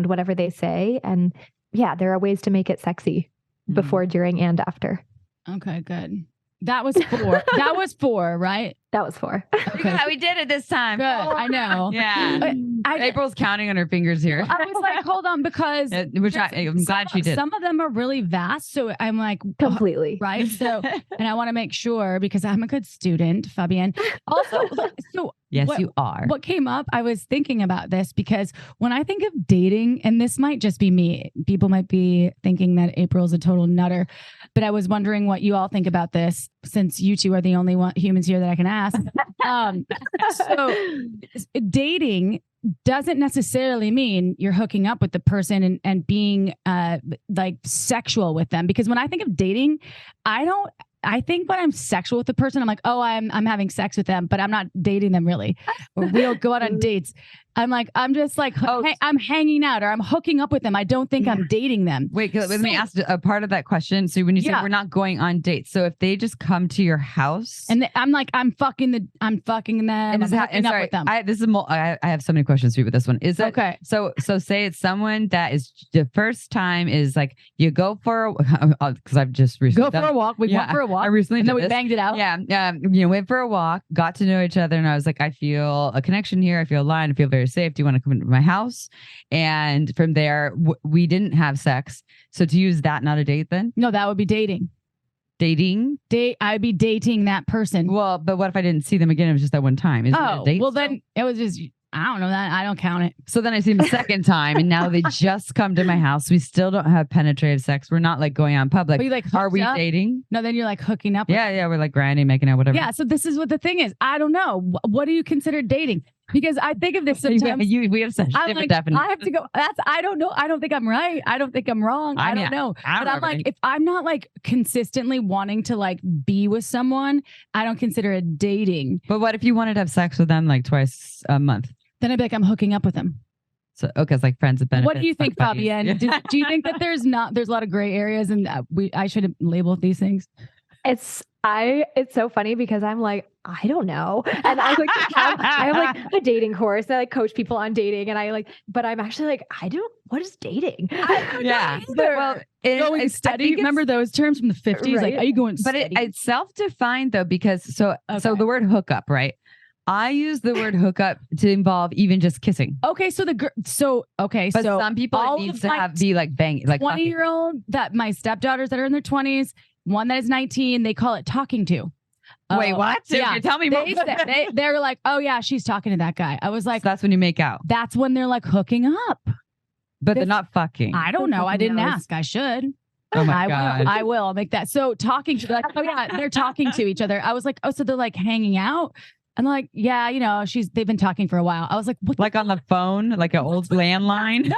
whatever they say. And yeah, there are ways to make it sexy before, during, and after. Okay, good. That was 4. That was 4, right? That was 4. Okay. Yeah, we did it this time. Good. I know. Yeah. April's counting on her fingers here. I was like, hold on, because I'm glad she did. Some of them are really vast. So I'm like, completely. Right. So, and I want to make sure, because I'm a good student, Fabienne. Also, so yes, you are. What came up, I was thinking about this because when I think of dating, and this might just be me, people might be thinking that April's a total nutter, but I was wondering what you all think about this, since you two are the only humans here that I can ask. So dating doesn't necessarily mean you're hooking up with the person and being like sexual with them. Because when I think of dating, I think when I'm sexual with the person, I'm like, oh, I'm having sex with them, but I'm not dating them really. Or we don't go out on dates. I'm just like, I'm hanging out, or I'm hooking up with them. I don't think I'm dating them. Wait, let me ask a part of that question. So when you say we're not going on dates, so if they just come to your house and I'm like, I'm fucking them, I'm hooking up with them. I have so many questions for you with this one. Is it okay? So say it's someone that is the first time is like you go for because I've just recently for a walk. We went for a walk. I recently and then we banged it out. Yeah. Went for a walk, got to know each other, and I was like, I feel a connection here. I feel aligned. I feel very safe. Do you want to come into my house? And from there, we didn't have sex. So to use that, not a date then? No, that would be dating. Dating? I'd be dating that person. Well, but what if I didn't see them again? It was just that one time. Is it a date? Well, then it was just, I don't know that. I don't count it. So then I see them a second time, and now they just come to my house. We still don't have penetrative sex. We're not like going on public. Are we dating? No, then you're like hooking up. Yeah. We're like grinding, making out, whatever. Yeah. So this is what the thing is. I don't know. What do you consider dating? Because I think of this sometimes. We have such different definitions. I have to go. I don't know. I don't think I'm right. I don't think I'm wrong. I don't know. But I'm like, if I'm not like consistently wanting to like be with someone, I don't consider it dating. But what if you wanted to have sex with them like twice a month? Then I'd be like, I'm hooking up with them. So, okay, it's like friends with benefits. What do you think, Fabienne? Do you think that there's a lot of gray areas, and I should have labeled these things? It's so funny because I'm like, I don't know. And I like I have like a dating course. I like coach people on dating, and but I'm actually like, what is dating? Yeah. Well, going steady. Remember those terms from the 50s? Right? Like, are you going steady? But it's self-defined though, because so the word hookup, right? I use the word hookup to involve even just kissing. Okay, so but some people it needs to be like banging, like 20-year-old that my stepdaughters that are in their 20s, one that is 19, they call it talking to. Wait, what? Yeah, okay, tell me more. They're like, oh yeah, she's talking to that guy. I was like, so that's when you make out. That's when they're like hooking up. But they're not fucking. I don't know. I didn't ask. I should. Oh my God. I will. I'll make that. So talking to like, oh yeah, they're talking to each other. I was like, oh, so they're like hanging out. I'm like, yeah, they've been talking for a while. I was like, what? Like on the phone, like an old landline.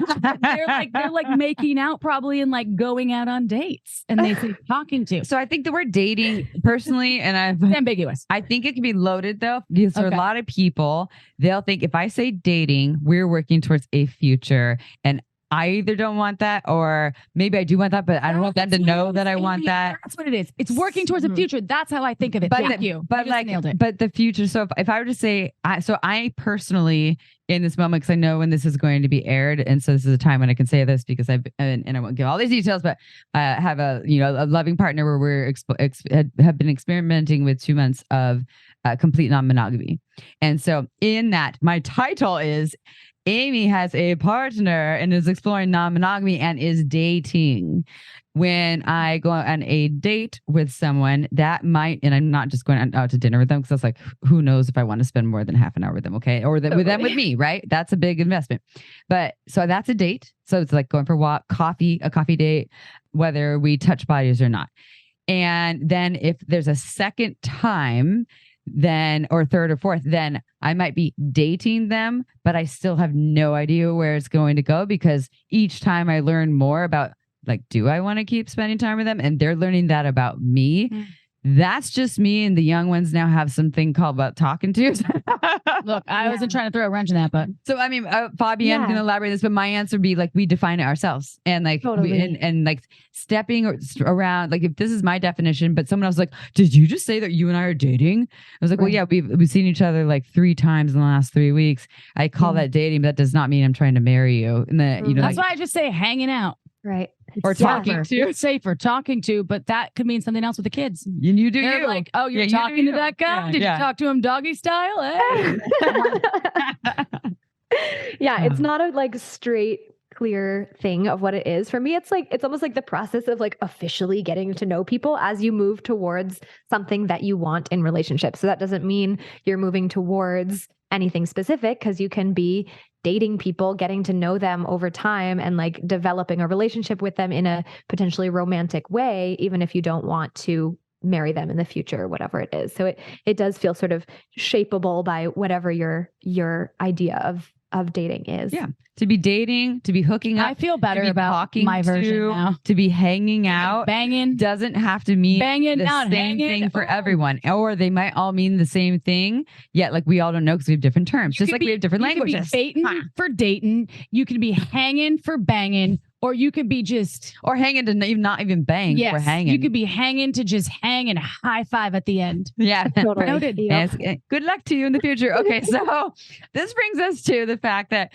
they're like making out probably and like going out on dates, and they say talking to. So I think the word dating personally, and it's ambiguous. I think it can be loaded though, because for a lot of people, they'll think if I say dating, we're working towards a future, and I either don't want that, or maybe I do want that, but I don't want them to know that I want that. That's what it is. It's working towards a future. That's how I think of it. Thank you. But nailed it. But the future. So if I were to say, I personally in this moment, because I know when this is going to be aired, and so this is a time when I can say this because and I won't give all these details, but I have a loving partner where we're have been experimenting with 2 months of complete non-monogamy, and so in that, my title is Amy has a partner and is exploring non-monogamy and is dating. When I go on a date with someone, that might, and I'm not just going out to dinner with them, because I was like, who knows if I want to spend more than half an hour with them, okay? Or with them with me, right? That's a big investment. But so that's a date. So it's like going for a coffee date, whether we touch bodies or not. And then if there's a second time, then, or third or fourth, then I might be dating them, but I still have no idea where it's going to go, because each time I learn more about, like, do I want to keep spending time with them? And they're learning that about me. that's just me. And the young ones now have something called about talking to. Look, I wasn't trying to throw a wrench in that, but so I mean, Fabienne can elaborate this, but my answer would be like, we define it ourselves, and like, and like stepping around, like if this is my definition, but someone else was like, did you just say that you and I are dating? I was like, well, yeah, we've seen each other like 3 times in the last 3 weeks. I call that dating, but that does not mean I'm trying to marry you. And then, that's why I just say hanging out. Right. Or talking to. It's safer talking to, but that could mean something else with the kids. And you do They're like, oh, you're talking to that guy? Did you talk to him doggy style? Hey. It's not a like straight, clear thing of what it is. For me, it's like, it's almost like the process of like officially getting to know people as you move towards something that you want in relationships. So that doesn't mean you're moving towards anything specific, because you can be dating people, getting to know them over time, and like developing a relationship with them in a potentially romantic way, even if you don't want to marry them in the future or whatever it is. So it does feel sort of shapeable by whatever your idea of dating is. Yeah. To be dating, to be hooking up. I feel better about my version now. To be hanging out. Banging. Doesn't have to mean banging, the not same hanging. thing for everyone. Or they might all mean the same thing, yet like we all don't know because we have different terms. Just like we have different languages. You could be baiting for dating. You could be hanging for banging. Or you could be just... Or hanging to not even bang for hanging. You could be hanging to just hang and high five at the end. Yeah. Totally. Noted. Yes. Good luck to you in the future. Okay, so this brings us to the fact that,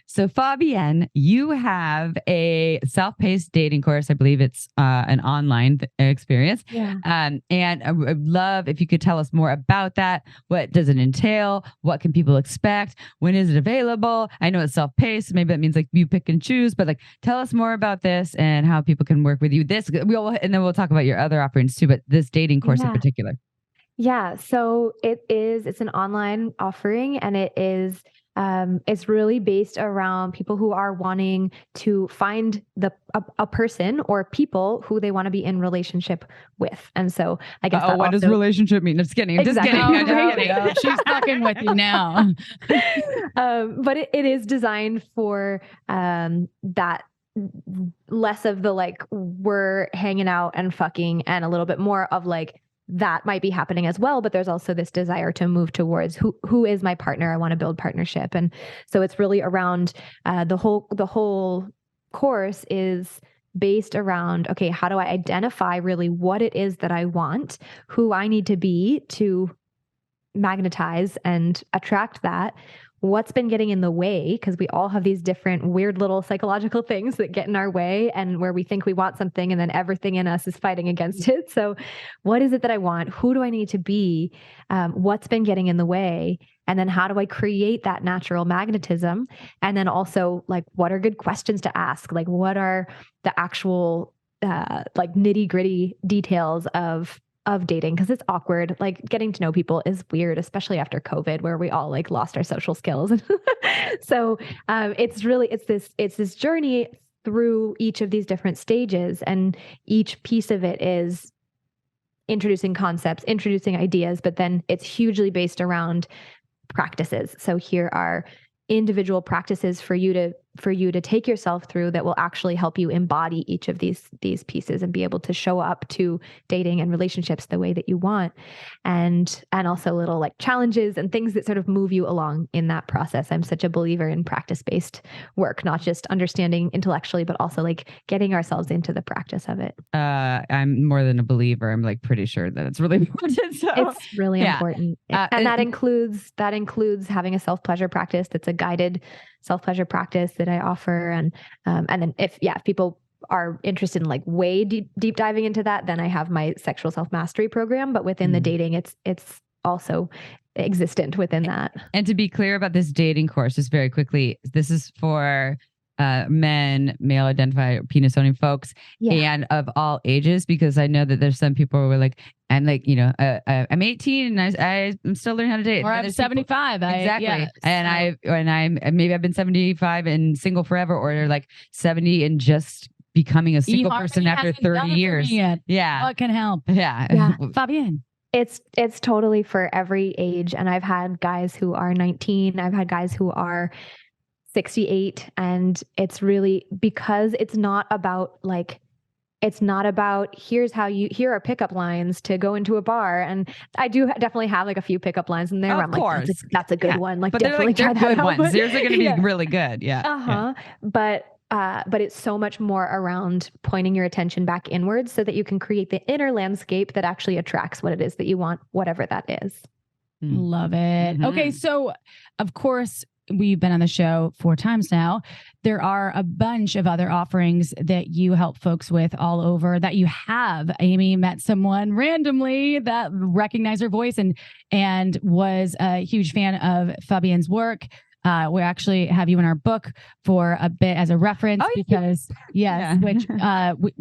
so Fabienne, you have a self-paced dating course. I believe it's an online experience. Yeah. And I would love if you could tell us more about that. What does it entail? What can people expect? When is it available? I know it's self-paced. Maybe that means like you pick and choose, but like tell us more about this and how people can work with you. And then we'll talk about your other offerings too, but this dating course in particular. Yeah. So it's an online offering, and it's really based around people who are wanting to find a person or people who they want to be in relationship with. And so I guess what does relationship mean? Just kidding. Exactly. Just kidding. Oh, she's fucking with you now. But it is designed for that less of the like we're hanging out and fucking, and a little bit more of like that might be happening as well, but there's also this desire to move towards who is my partner. I want to build partnership. And so it's really around the whole course is based around, okay, how do I identify really what it is that I want, who I need to be to magnetize and attract that, what's been getting in the way, because we all have these different weird little psychological things that get in our way, and where we think we want something and then everything in us is fighting against it. So what is it that I want? Who do I need to be? What's been getting in the way? And then how do I create that natural magnetism? And then also like, what are good questions to ask? Like, what are the actual like nitty gritty details of dating? Because it's awkward. Like getting to know people is weird, especially after COVID, where we all like lost our social skills. So it's this journey through each of these different stages, and each piece of it is introducing concepts, introducing ideas, but then it's hugely based around practices. So here are individual practices for you to take yourself through that will actually help you embody each of these pieces and be able to show up to dating and relationships the way that you want. And also little like challenges and things that sort of move you along in that process. I'm such a believer in practice-based work, not just understanding intellectually, but also like getting ourselves into the practice of it. I'm more than a believer. I'm like pretty sure that it's really important. So it's really important. And that includes having a self-pleasure practice that's a guided self-pleasure practice that I offer. And then if people are interested in like way deep diving into that, then I have my sexual self-mastery program, but within the dating, it's also existent within that. And to be clear about this dating course, just very quickly, this is for men, male identified penis owning folks, and of all ages, because I know that there's some people who are like, I'm like, I'm 18 and I'm still learning how to date. Or I'm 75. Exactly. And maybe I've been 75 and single forever, or they're like 70 and just becoming a single person after 30 years. Yeah. What can help? Yeah. Fabienne. It's totally for every age. And I've had guys who are 19. I've had guys who are 68. And it's really because it's not about like it's not about here are pickup lines to go into a bar. And I do definitely have like a few pickup lines in there where I'm like, that's a good one. Like, but definitely they're good out, ones. Theirs are going to be really good. Yeah. But it's so much more around pointing your attention back inwards so that you can create the inner landscape that actually attracts what it is that you want, whatever that is. Love it. Okay. So of course, we've been on the show 4 times now. There are a bunch of other offerings that you help folks with all over that you have. Amy met someone randomly that recognized her voice and was a huge fan of Fabienne's work. We actually have you in our book for a bit as a reference because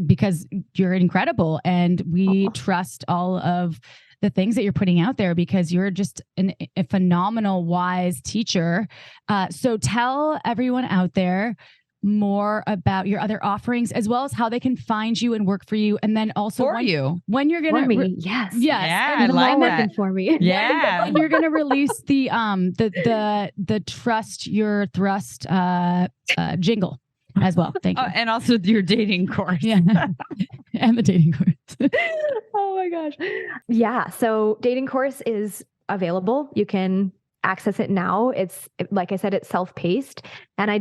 because you're incredible and we trust all of the things that you're putting out there because you're just a phenomenal, wise teacher. So tell everyone out there more about your other offerings as well as how they can find you and work for you. And then also when you're going to, yes. Yeah, I like that. For me. Yeah. When you're going to release the Trust Your Thrust jingle as well. Thank you. And also your dating course. Yeah. And the dating course. Oh my gosh. Yeah. So dating course is available. You can access it now. It's like I said, it's self-paced. And I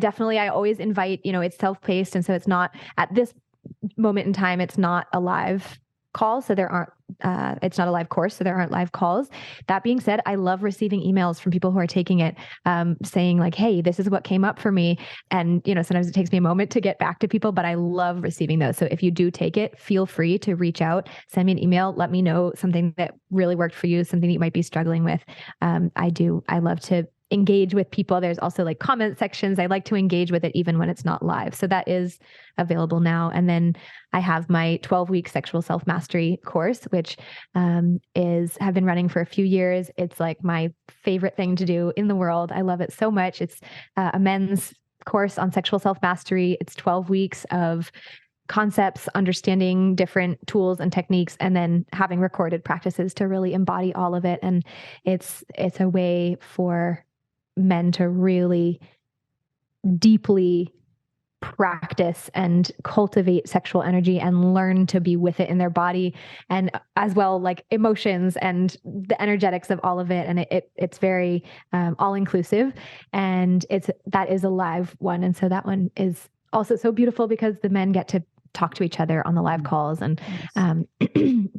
always invite, it's self-paced. And so it's not at this moment in time, it's not a live call. So it's not a live course. So there aren't live calls. That being said, I love receiving emails from people who are taking it, saying like, hey, this is what came up for me. And, sometimes it takes me a moment to get back to people, but I love receiving those. So if you do take it, feel free to reach out, send me an email, let me know something that really worked for you, something that you might be struggling with. I love to engage with people. There's also like comment sections. I like to engage with it even when it's not live. So that is available now. And then I have my 12-week sexual self-mastery course, which have been running for a few years. It's like my favorite thing to do in the world. I love it so much. It's a men's course on sexual self-mastery. It's 12 weeks of concepts, understanding different tools and techniques, and then having recorded practices to really embody all of it. And it's a way for men to really deeply practice and cultivate sexual energy and learn to be with it in their body, and as well like emotions and the energetics of all of it. And it's very all inclusive, and that is a live one. And so that one is also so beautiful because the men get to talk to each other on the live calls, and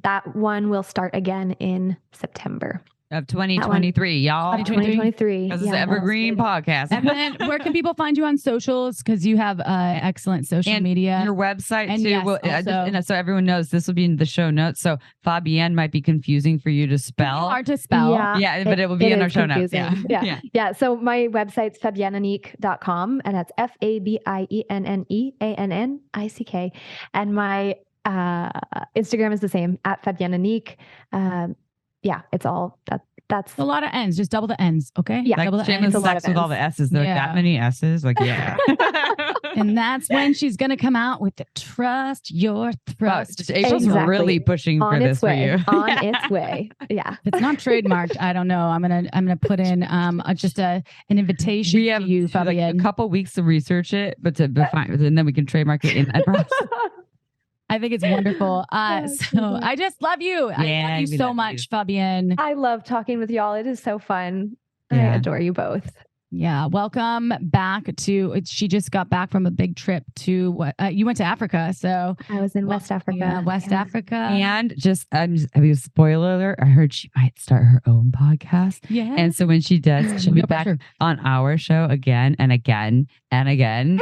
that one will start again in September. Of 2023, y'all. 2023. This is the Evergreen podcast. And then where can people find you on socials? Because you have excellent social media. Your website and too. Yes, so everyone knows this will be in the show notes. So Fabienne might be confusing for you to spell. Hard to spell. Yeah, but it will be in our show notes. Yeah. So my website's fabienneannick.com, and that's FABIENNEANNICK. And my Instagram is the same, at Fabienne Annick. It's all that's a lot of N's. Just double the N's, okay? Yeah, like Shameless Sex with all the S's. Like that many S's. Like And that's when she's gonna come out with the Trust Your Thrust. April's really pushing for this for you. On its way. Yeah. If it's not trademarked, I don't know. I'm gonna put in just an invitation to you, Fabienne. Like a couple weeks to research it, but and then we can trademark it in that process. I think it's wonderful. So I just love you. I love you so much, Fabienne. I love talking with y'all. It is so fun. I adore you both. Yeah. Welcome back she just got back from a big trip to you went to Africa. So I was in West Africa. Yeah, West Africa. And spoiler alert, I heard she might start her own podcast. Yeah. And so when she does, she'll be back on our show again and again and again.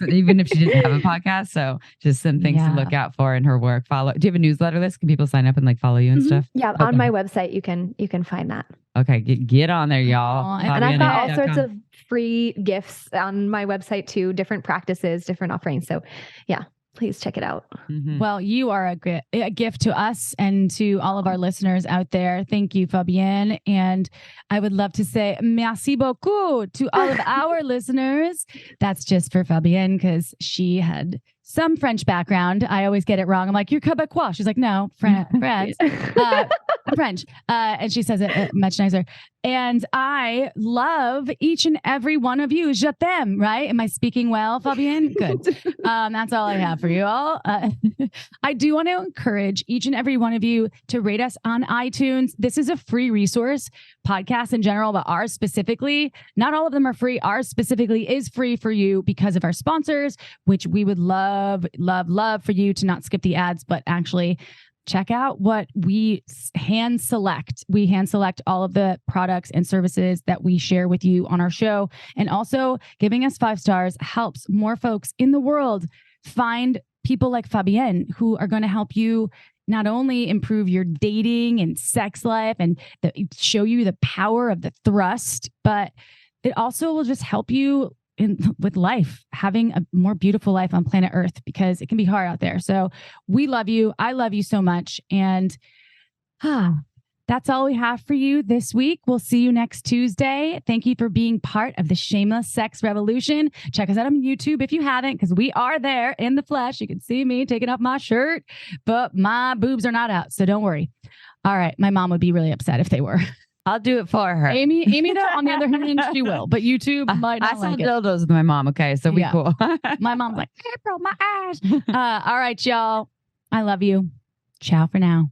Even if she didn't have a podcast. So just some things to look out for in her work. Do you have a newsletter list? Can people sign up and like follow you and stuff? Yeah. On my website, you can find that. Okay, get on there, y'all. And I've got all sorts of free gifts on my website too, different practices, different offerings. So yeah, please check it out. Mm-hmm. Well, you are a gift to us and to all of our listeners out there. Thank you, Fabienne. And I would love to say merci beaucoup to all of our listeners. That's just for Fabienne because she had some French background. I always get it wrong. I'm like, you're Quebecois. She's like, no, France. I'm French. And she says it much nicer. And I love each and every one of you. Je t'aime, right? Am I speaking well, Fabienne? Good. That's all I have for you all. I do want to encourage each and every one of you to rate us on iTunes. This is a free resource, podcasts in general, but ours specifically. Not all of them are free. Ours specifically is free for you because of our sponsors, which we would love for you to not skip the ads, but actually check out what we hand select. We hand select all of the products and services that we share with you on our show. And also giving us 5 stars helps more folks in the world find people like Fabienne who are going to help you not only improve your dating and sex life and show you the power of the thrust, but it also will just help you with life, having a more beautiful life on planet Earth, because it can be hard out there. So we love you. I love you so much. And that's all we have for you this week. We'll see you next Tuesday. Thank you for being part of the Shameless Sex Revolution. Check us out on YouTube if you haven't, because we are there in the flesh. You can see me taking off my shirt, but my boobs are not out. So don't worry. All right. My mom would be really upset if they were. I'll do it for her. Amy, though, on the other hand, she will. But YouTube might not like it. I saw dildos with my mom. Okay, so we cool. My mom's like, April, my ass. All right, y'all. I love you. Ciao for now.